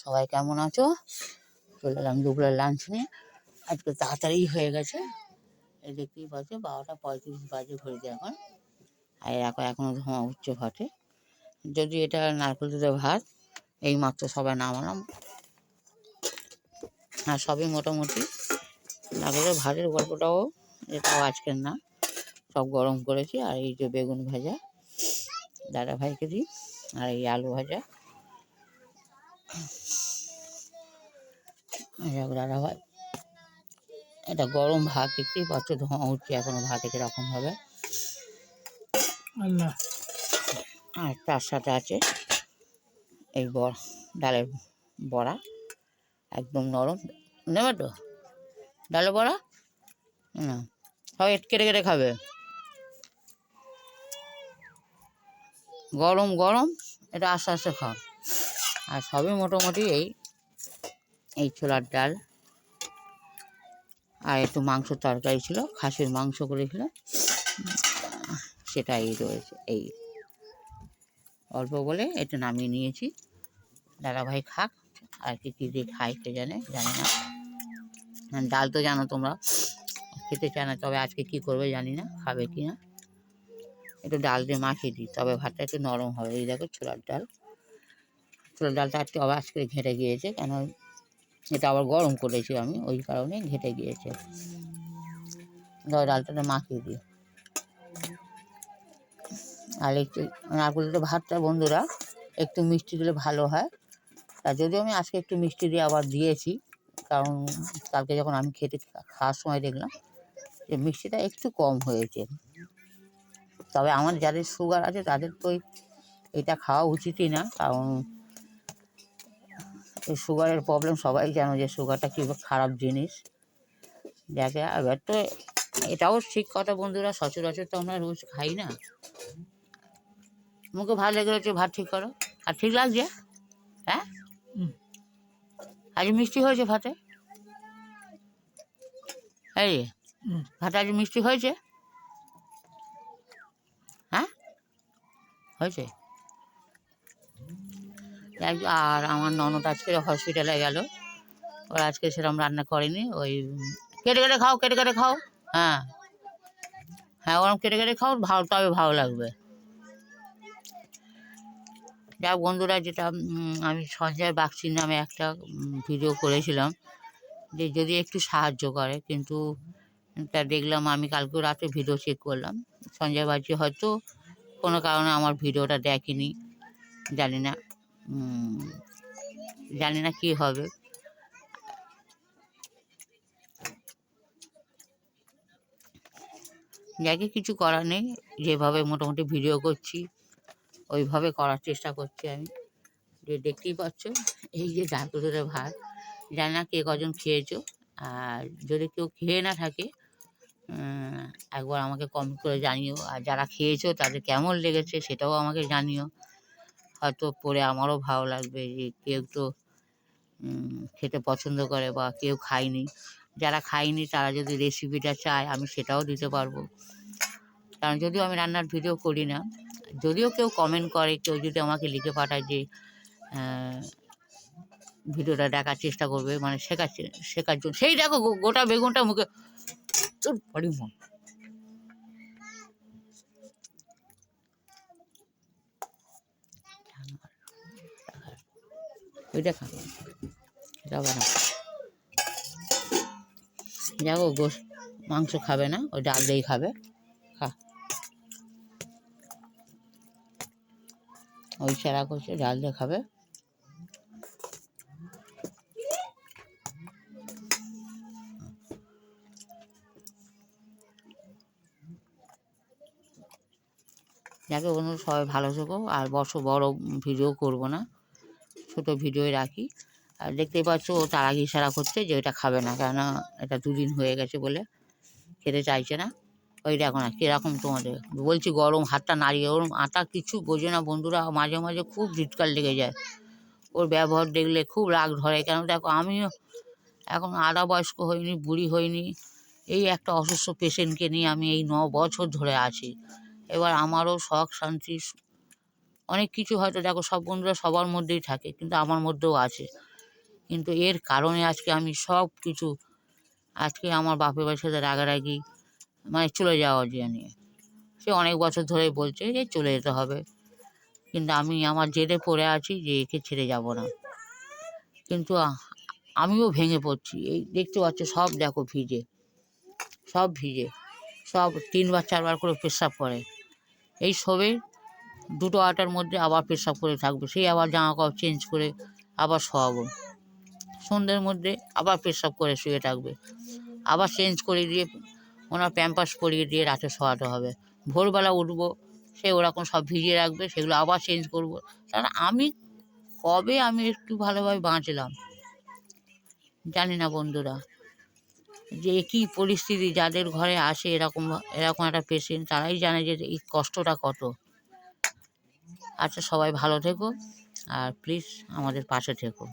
সবাই কেমন আছো? চলে এলাম দুপুরের লাঞ্চ নিয়ে। আজকে তাড়াতাড়ি হয়ে গেছে, এই দেখতেই পাচ্ছ 12টা 35 বাজে ঘড়িতে এখন। আর এখনো ধোঁয়া উঠছে ভাতে। যদি এটা নারকেল দুধের ভাত, এই মাত্র সবাই নামালাম। আর সবই মোটামুটি নারকেলের ভাতের গল্পটাও এটাও আজকের না, সব গরম করেছি। আর এই যে বেগুন ভাজা দাদা ভাইকে দিই, আর এই আলু ভাজা দাদা ভাই। এটা গরম ভাত, দেখতেই পাচ্ছ ধোঁয়া উঠছে এখনো ভাতে কিরকম হবে। আর তার সাথে আছে এই ডালের বড়া, একদম নরম। নেবে তো ডালের বড়া? না, সবাই কেটে কেটে খাবে, গরম গরম, এটা আস্তে আস্তে খাও। আর সবই মোটামুটি এই ছোলার ডাল, আর একটু মাংসর তরকারি ছিল, খাসির মাংস করেছিল, সেটাই রয়েছে। এই অল্প বলে এটা নামিয়ে নিয়েছি, দাদাভাই খাক। আর কি কী দিয়ে খাই কে জানে, জানি না। ডাল তো জানো তোমরা খেতে চায় না, তবে আজকে কি করবে জানি না, খাবে কি না। একটু ডাল দিয়ে মাখিয়ে দিই, তবে ভাতটা একটু নরম হবে। এই দেখো ছোলার ডালটা একটু আবার আজকে ঘেঁটে গিয়েছে, কেন এটা আবার গরম করেছি আমি, ওই কারণে ঘেঁটে গিয়েছে। ডালটাতে মাখিয়ে দিই। আর একটু নারকেলের ভাতটা বন্ধুরা একটু মিষ্টি দিলে ভালো হয়। তা যদিও আমি আজকে একটু মিষ্টি দিয়ে আবার দিয়েছি, কারণ কালকে যখন আমি খাওয়ার সময় দেখলাম যে মিষ্টিটা একটু কম হয়েছে। তবে আমার যাদের সুগার আছে তাদের তো এটা খাওয়া উচিতই না, কারণ এই সুগারের প্রবলেম সবাই জানো যে সুগারটা কী খারাপ জিনিস। যাকে এবার তো এটাও ঠিক কথা বন্ধুরা, সচরাচর তো আমরা রোজ খাই না। মুখে ভালো লেগে রয়েছে, ভাত ঠিক করো। আর ঠিক লাগছে? হ্যাঁ, আজ মিষ্টি হয়েছে ভাতে। এই ভাতে আজ মিষ্টি হয়েছে? হ্যাঁ হয়েছে। আর আমার ননদ আজকে হসপিটালে গেল, ওরা আজকে সেরকম রান্না করেনি। ওই কেটে কেটে খাও, কেটে কেটে খাও। হ্যাঁ হ্যাঁ, ওরকম কেটে কেটে খাও, তবে ভালো লাগবে। যাক বন্ধুরা, যেটা আমি সঞ্জয় বাগচির নামে একটা ভিডিও করেছিলাম যে যদি একটু সাহায্য করে, কিন্তু তা দেখলাম আমি কালকে রাতে ভিডিও চেক করলাম, সঞ্জয় বাগচি হয়তো কোনো কারণে আমার ভিডিওটা দেখেনি। জানি না, জানি না কী হবে। যাকে কিছু করার নেই, যেভাবে মোটামুটি ভিডিও করছি ওইভাবে করার চেষ্টা করছি আমি। যে দেখতেই পাচ্ছ এই যে ডালপুরের ভাত, জানি না কে কজন খেয়েছো। আর যদি কেউ খেয়ে না থাকে একবার আমাকে কমেন্ট করে জানিও। আর যারা খেয়েছো তাদের কেমন লেগেছে সেটাও আমাকে জানিও, হয়তো পরে আমারও ভালো লাগবে যে কেউ তো খেতে পছন্দ করে বা কেউ খায়নি। যারা খায়নি তারা যদি রেসিপিটা চায় আমি সেটাও দিতে পারবো, কারণ যদিও আমি রান্নার ভিডিও করি না। যদিও কেউ কমেন্ট করে, কেউ যদি আমাকে লিখে পাঠায় যে ভিডিওটা দেখার চেষ্টা করবে, মানে শেখার জন্য, সেই দেখো গোটা বেগুনটা মুখে বড়ি মন। ওইটা খাবে, এটা হবে না। দেখো মাংস খাবে না, ওই ডাল দিয়েই খাবে। খা, ওই সেরা করছে, ডাল দিয়ে খাবে। যাকে বন্ধু সবাই ভালো থেকো। আর বড় ভিডিও করব না, ছোট ভিডিও রাখি। আর দেখতেই পাচ্ছ ও তার আগে ইশারা করছে যে এটা খাবে না, কেননা এটা 2 দিন হয়ে গেছে বলে খেতে চাইছে না। ওই দেখো না কীরকম, তোমাদের বলছি গরম, হাতটা নাড়িয়ে, ওর আটা কিছু বোঝে না বন্ধুরা। মাঝে মাঝে খুব ধিৎকার লেগে যায়, ওর ব্যবহার দেখলে খুব রাগ ধরে। কেন দেখো আমিও এখন আধা বয়স্ক হইনি, বুড়ি হইনি, এই একটা অসুস্থ পেশেন্টকে নিয়ে আমি এই 9 বছর ধরে আছি। এবার আমারও শখ শান্তি অনেক কিছু হয়তো দেখো সব বন্ধুরা সবার মধ্যেই থাকে, কিন্তু আমার মধ্যেও আছে। কিন্তু এর কারণে আজকে আমি সব কিছু, আজকে আমার বাপের বাড়ির সাথে রাগারাগি, মানে চলে যাওয়া নিয়ে সে অনেক বছর ধরেই বলছে যে চলে যেতে হবে, কিন্তু আমি আমার জেদে পড়ে আছি যে একে ছেড়ে যাব না। কিন্তু আমিও ভেঙে পড়ছি। এই দেখতে পাচ্ছ সব দেখো ভিজে, সব ভিজে, সব 3বার 4বার করে পেশাব করে। এই সবে 2টো 8টার মধ্যে আবার পেশাব করে থাকবে, সেই আবার জামা কাপড় চেঞ্জ করে আবার শোয়াবো। সন্ধ্যের মধ্যে আবার পেশাব করে শুয়ে থাকবে, আবার চেঞ্জ করে দিয়ে ওনার প্যাম্পাস পরিয়ে দিয়ে রাতে শোয়াতে হবে। ভোরবেলা উঠবো, সে ওরকম সব ভিজিয়ে রাখবে, সেগুলো আবার চেঞ্জ করবো। তাহলে আমি একটু ভালোভাবে বাঁচলাম জানি না বন্ধুরা, যে কী পরিস্থিতি যাদের ঘরে আসে এরকম এরকম একটা পেশেন্ট, তারাই জানে যে এই কষ্টটা কত। আচ্ছা, সবাই ভালো থেকো আর প্লিজ আমাদের পাশে থেকো।